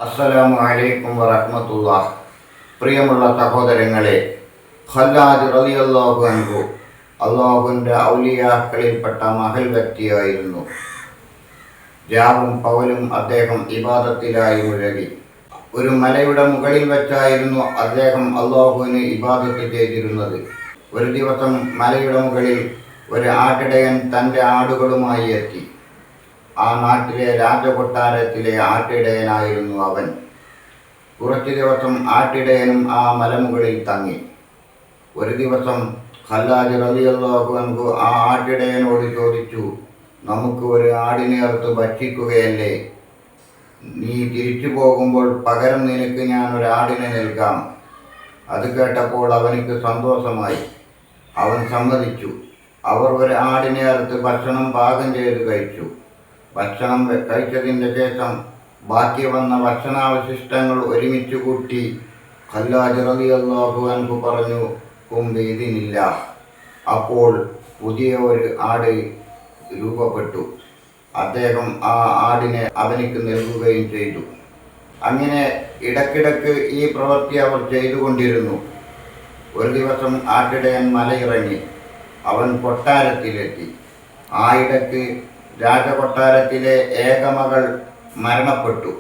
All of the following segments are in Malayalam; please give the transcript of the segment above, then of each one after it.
അസ്സലാമു അലൈക്കും വറഹ്മത്തുള്ളാഹ്. പ്രിയമുള്ള സഹോദരങ്ങളെ, ഖല്ലാദ് റളിയല്ലാഹു അൻഹു അള്ളാഹുവിൻ്റെ ഔലിയാക്കളിൽപ്പെട്ട മഹൽ വ്യക്തിയായിരുന്നു. രാവും പകലും അദ്ദേഹം ഇബാദത്തിലായി മുഴുകി. ഒരു മലയുടെ മുകളിൽ വെച്ചായിരുന്നു അദ്ദേഹം അള്ളാഹുവിന് ഇബാദത്ത് ചെയ്തിരുന്നത്. ഒരു ദിവസം മലയുടെ മുകളിൽ ഒരു ആട്ടിടയൻ തൻ്റെ ആടുകളുമായി എത്തി. ആ നാട്ടിലെ രാജകൊട്ടാരത്തിലെ ആട്ടിടയനായിരുന്നു അവൻ. കുറച്ചു ദിവസം ആട്ടിടയനും ആ മലമുകളിൽ തങ്ങി. ഒരു ദിവസം ഖല്ലാദ് റളിയല്ലാഹു അൻഹു ആ ആട്ടിടയനോട് ചോദിച്ചു, നമുക്ക് ഒരു ആടിനെ അറുത്ത് ഭക്ഷിക്കുകയല്ലേ? നീ തിരിച്ചു പോകുമ്പോൾ പകരം നിനക്ക് ഞാൻ ഒരു ആടിനെ നൽകാം. അത് കേട്ടപ്പോൾ അവനിക്ക് സന്തോഷമായി. അവൻ സമ്മതിച്ചു. അവർ ഒരു ആടിനെ അറുത്ത് ഭക്ഷണം പാകം ചെയ്ത് കഴിച്ചു. ഭക്ഷണം കഴിച്ചതിൻ്റെ ശേഷം ബാക്കി വന്ന ഭക്ഷണാവശിഷ്ടങ്ങൾ ഒരുമിച്ച് കൂട്ടി ഖല്ലാദ് റളിയല്ലാഹു അൻഹു പറഞ്ഞു, കുംബീദിനില്ല. അപ്പോൾ പുതിയ ഒരു ആട് രൂപപ്പെട്ടു. അദ്ദേഹം ആ ആടിനെ അവനിക്ക് നൽകുകയും ചെയ്തു. അങ്ങനെ ഇടയ്ക്കിടയ്ക്ക് ഈ പ്രവൃത്തി അവർ ചെയ്തുകൊണ്ടിരുന്നു. ഒരു ദിവസം ആട്ടിടയൻ മലയിറങ്ങി. അവൻ കൊട്ടാരത്തിലെത്തി. ആ ഇടയ്ക്ക് രാജകൊട്ടാരത്തിലെ ഏകമകൾ മരണപ്പെട്ടു.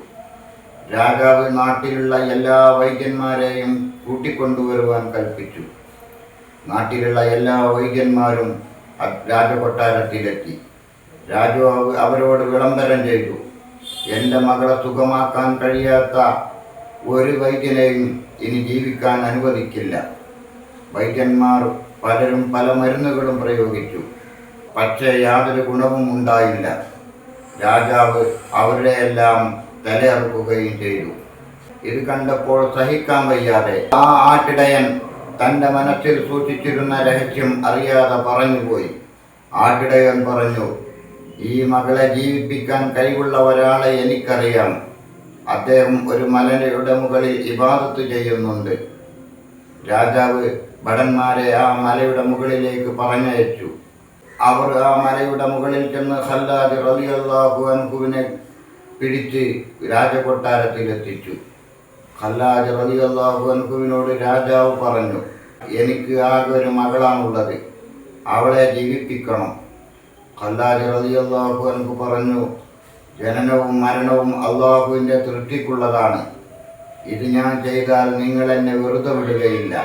രാജാവ് നാട്ടിലുള്ള എല്ലാ വൈദ്യന്മാരെയും കൂട്ടിക്കൊണ്ടുവരുവാൻ കൽപ്പിച്ചു. നാട്ടിലുള്ള എല്ലാ വൈദ്യന്മാരും രാജകൊട്ടാരത്തിലെത്തി. രാജാവ് അവരോട് വിളംബരം ചെയ്തു, എൻ്റെ മകളെ സുഖമാക്കാൻ കഴിയാത്ത ഒരു വൈദ്യനെയും ഇനി ജീവിക്കാൻ അനുവദിക്കില്ല. വൈദ്യന്മാർ പലരും പല മരുന്നുകളും പ്രയോഗിച്ചു. പക്ഷേ യാതൊരു ഗുണവും ഉണ്ടായില്ല. രാജാവ് അവരുടെ എല്ലാം തലയറുക്കുകയും ചെയ്തു. ഇത് കണ്ടപ്പോൾ സഹിക്കാൻ വയ്യാതെ ആ ആട്ടിടയൻ തൻ്റെ മനസ്സിൽ സൂക്ഷിച്ചിരുന്ന രഹസ്യം അറിയാതെ പറഞ്ഞുപോയി. ആട്ടിടയൻ പറഞ്ഞു, ഈ മകളെ ജീവിപ്പിക്കാൻ കഴിവുള്ള ഒരാളെ എനിക്കറിയാം. അദ്ദേഹം ഒരു മലയുടെ മുകളിൽ ഇബാദത്ത് ചെയ്യുന്നുണ്ട്. രാജാവ് ഭടന്മാരെ ആ മലയുടെ മുകളിലേക്ക് പറഞ്ഞയച്ചു. അവർ ആ മലയുടെ മുകളിൽ ചെന്ന് ഖല്ലാദ് റളിയല്ലാഹു അൻഹുവിനെ പിടിച്ച് രാജകൊട്ടാരത്തിലെത്തിച്ചു. ഖല്ലാദ് റളിയല്ലാഹു അൻഹുവിനോട് രാജാവ് പറഞ്ഞു, എനിക്ക് ആകെ ഒരു മകളാണുള്ളത്, അവളെ ജീവിപ്പിക്കണം. ഖല്ലാദ് റളിയല്ലാഹു അൻഹു പറഞ്ഞു, ജനനവും മരണവും അള്ളാഹുവിൻ്റെ തൃപ്തിക്കുള്ളതാണ്. ഇത് ഞാൻ ചെയ്താൽ നിങ്ങൾ എന്നെ വെറുതെ വിടുകയില്ല.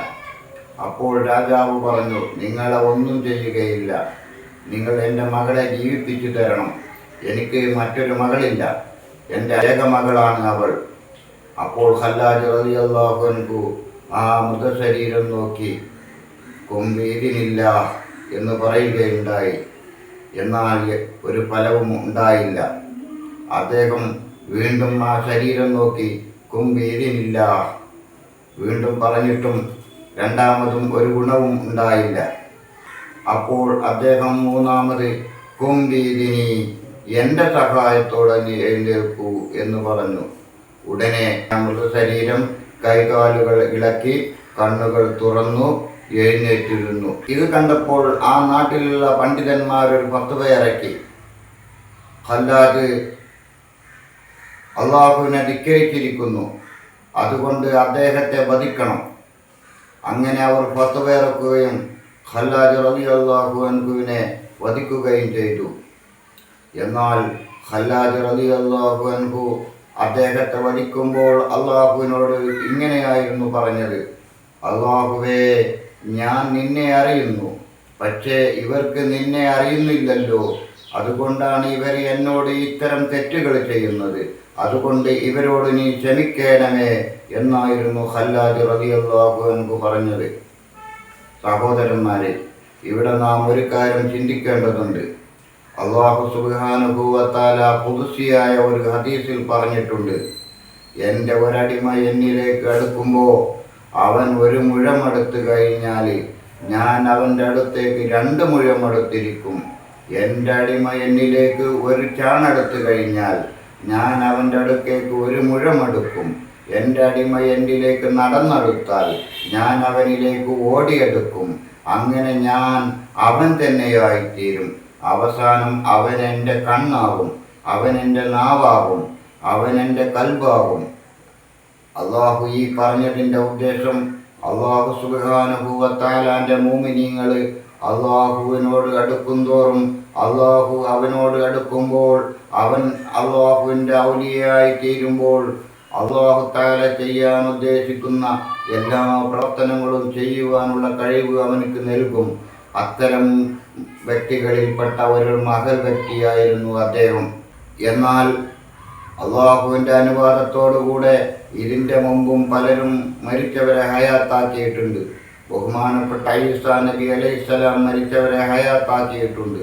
അപ്പോൾ രാജാവ് പറഞ്ഞു, നിങ്ങളെ ഒന്നും ചെയ്യുകയില്ല. നിങ്ങൾ എൻ്റെ മകളെ ജീവിപ്പിച്ചു തരണം. എനിക്ക് മറ്റൊരു മകളില്ല, എൻ്റെ ഏക മകളാണ് അവൾ. അപ്പോൾ ഖല്ലാദ് റളിയല്ലാഹു അൻഹു ആ മൃതശരീരം നോക്കി കുംബീദിനില്ല എന്ന് പറയുകയുണ്ടായി. എന്നാൽ ഒരു ഫലവും ഉണ്ടായില്ല. അദ്ദേഹം വീണ്ടും ആ ശരീരം നോക്കി കുംബീദിനില്ല വീണ്ടും പറഞ്ഞിട്ടും രണ്ടാമതും ഒരു ഗുണവും ഉണ്ടായില്ല. അപ്പോൾ അദ്ദേഹം മൂന്നാമത് കുംബീദിനി, എൻ്റെ സഹായത്തോടെ നീ എഴുന്നേൽക്കൂ എന്ന് പറഞ്ഞു. ഉടനെ മൃതശരീരം കൈകാലുകൾ ഇളക്കി കണ്ണുകൾ തുറന്നു എഴുന്നേറ്റിരുന്നു. ഇത് കണ്ടപ്പോൾ ആ നാട്ടിലുള്ള പണ്ഡിതന്മാരൊരു ഫത്വ ഇറക്കി, ഖല്ലാദ് അള്ളാഹുവിനെ ധിക്കരിച്ചിരിക്കുന്നു, അതുകൊണ്ട് അദ്ദേഹത്തെ വധിക്കണം. അങ്ങനെ അവർ ഫത്വ ഇറക്കുകയും ഖല്ലാദ് റളിയല്ലാഹു അൻഹുവിനെ വധിക്കുകയും ചെയ്തു. എന്നാൽ ഖല്ലാദ് റളിയല്ലാഹു അൻഹു അദ്ദേഹത്തെ വധിക്കുമ്പോൾ അള്ളാഹുവിനോട് ഇങ്ങനെയായിരുന്നു പറഞ്ഞത്, അള്ളാഹുവേ, ഞാൻ നിന്നെ അറിയുന്നു, പക്ഷേ ഇവർക്ക് നിന്നെ അറിയുന്നില്ലല്ലോ. അതുകൊണ്ടാണ് ഇവർ എന്നോട് ഇത്തരം തെറ്റുകൾ ചെയ്യുന്നത്. അതുകൊണ്ട് ഇവരോട് നീ ക്ഷമിക്കണമേ എന്നായിരുന്നു ഖല്ലാദ് റളിയല്ലാഹു അൻഹു പറഞ്ഞത്. സഹോദരന്മാരെ, ഇവിടെ നാം ഒരു കാര്യം ചിന്തിക്കേണ്ടതുണ്ട്. അല്ലാഹു സുബ്ഹാനഹു വ തആല ഖുദ്സിയായ ഒരു ഹദീസിൽ പറഞ്ഞിട്ടുണ്ട്, എൻ്റെ ഒരടിമ എന്നിലേക്ക് അടുക്കുമ്പോൾ അവൻ ഒരു മുഴമെടുത്തു കഴിഞ്ഞാൽ ഞാൻ അവൻ്റെ അടുത്തേക്ക് 2 മുഴമെടുത്തിരിക്കും. എൻ്റെ അടിമ എന്നിലേക്ക് ഒരു ചാണെടുത്തു കഴിഞ്ഞാൽ ഞാൻ അവൻ്റെ അടുക്കേക്ക് 1 മുഴമെടുക്കും. എൻ്റെ അടിമ എന്നിലേക്ക് നടന്നെടുത്താൽ ഞാൻ അവനിലേക്ക് ഓടിയെടുക്കും. അങ്ങനെ ഞാൻ അവൻ തന്നെയായിത്തീരും. അവസാനം അവൻ എൻ്റെ കണ്ണാകും, അവൻ എൻ്റെ നാവാകും, അവൻ എൻ്റെ കൽബാകും. അള്ളാഹു ഈ പറഞ്ഞതിൻ്റെ ഉദ്ദേശം അള്ളാഹു സുബ്ഹാനഹു വ തആലാന്റെ മുഅ്മിനീങ്ങൾ അള്ളാഹുവിനോട് അടുക്കുന്തോറും അള്ളാഹു അവനോട് അടുക്കുമ്പോൾ അവൻ അള്ളാഹുവിൻ്റെ ഔലിയായി തീരുമ്പോൾ അള്ളാഹു തആല ചെയ്യാൻ ഉദ്ദേശിക്കുന്ന എല്ലാ പ്രവർത്തനങ്ങളും ചെയ്യുവാനുള്ള കഴിവ് അവനക്ക് നൽകും. അത്തരം വ്യക്തികളിൽപ്പെട്ട ഒരു മഹൽ വ്യക്തിയായിരുന്നു അദ്ദേഹം. എന്നാൽ അള്ളാഹുവിൻ്റെ അനുവാദത്തോടുകൂടെ ഇതിൻ്റെ മുമ്പും പലരും മരിച്ചവരെ ഹയാത്താക്കിയിട്ടുണ്ട്. ബഹുമാനപ്പെട്ട ഈസാ നബി അലൈഹിസ്സലാം മരിച്ചവരെ ഹയാത്താക്കിയിട്ടുണ്ട്.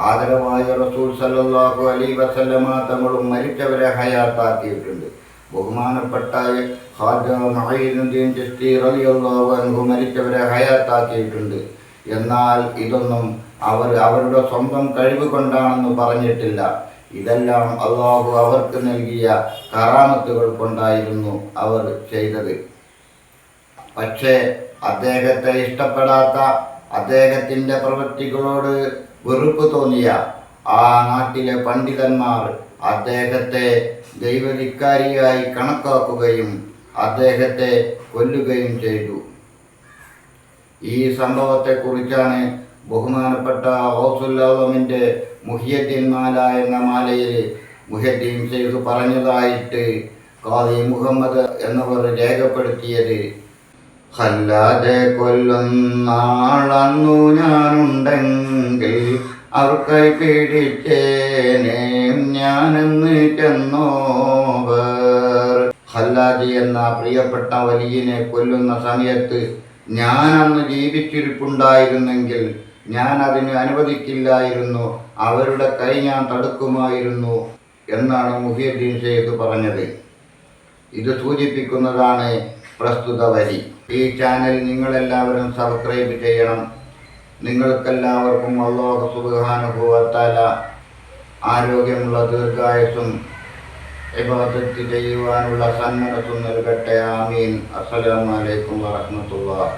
ആദരവായ റസൂൽ സല്ലല്ലാഹു അലൈഹി വസല്ലമ തങ്ങളും മരിച്ചവരെ ഹയാത്താക്കിയിട്ടുണ്ട്. ബഹുമാനപ്പെട്ട ഖാജ മുഈനുദ്ദീൻ ചിശ്തി റളിയല്ലാഹു അൻഹു മരിച്ചവരെ ഹയാത്താക്കിയിട്ടുണ്ട്. എന്നാൽ ഇതൊന്നും അവരുടെ സ്വന്തം കഴിവ് കൊണ്ടാണെന്ന് പറഞ്ഞിട്ടില്ല. ഇതെല്ലാം അള്ളാഹു അവർക്ക് നൽകിയ കറാമത്തുകൾ കൊണ്ടായിരുന്നു അവർ ചെയ്തത്. പക്ഷേ അദ്ദേഹത്തെ ഇഷ്ടപ്പെടാത്ത, അദ്ദേഹത്തിൻ്റെ പ്രവൃത്തികളോട് വെറുപ്പ് തോന്നിയ ആ നാട്ടിലെ പണ്ഡിതന്മാർ അദ്ദേഹത്തെ ദൈവധിക്കാരിയായി കണക്കാക്കുകയും അദ്ദേഹത്തെ കൊല്ലുകയും ചെയ്തു. ഈ സംഭവത്തെക്കുറിച്ചാണ് ബഹുമാനപ്പെട്ട ഗൗസുൽ ആലമിൻ്റെ മുഹിയുദ്ദീൻ മാല എന്ന മാലയിൽ മുഹിയുദ്ദീൻ ശൈഖ് പറഞ്ഞതായിട്ട് ഖാദി മുഹമ്മദ് എന്നിവർ രേഖപ്പെടുത്തിയത്. ഖല്ലാദെ കൊല്ലുന്നാളന്നു ഞാനുണ്ടെങ്കിൽ അവർക്കൈ പിടിച്ചേനെ ഞാനെന്ന് ചെന്നോവർ. ഖല്ലാദി എന്ന പ്രിയപ്പെട്ട വലിയനെ കൊല്ലുന്ന സമയത്ത് ഞാൻ അന്ന് ജീവിച്ചിരിപ്പുണ്ടായിരുന്നെങ്കിൽ ഞാൻ അതിന് അനുവദിക്കില്ലായിരുന്നു, അവരുടെ കൈ ഞാൻ തടുക്കുമായിരുന്നു എന്നാണ് മുഹിയുദ്ദീൻ ശൈഖ് പറഞ്ഞത്. ഇത് സൂചിപ്പിക്കുന്നതാണ് പ്രസ്തുത വരി. ഈ ചാനൽ നിങ്ങളെല്ലാവരും സബ്സ്ക്രൈബ് ചെയ്യണം. നിങ്ങൾക്കെല്ലാവർക്കും അല്ലാഹു സുബ്ഹാനഹു വ തആല ആരോഗ്യമുള്ള ദീർഘായുസ്സും ഇബാദത്ത് ചെയ്യുവാനുള്ള സന്മനസ്സും നൽകട്ടെ. ആമീൻ. അസ്സലാമു അലൈക്കും വറഹ്മത്തുള്ളാഹി.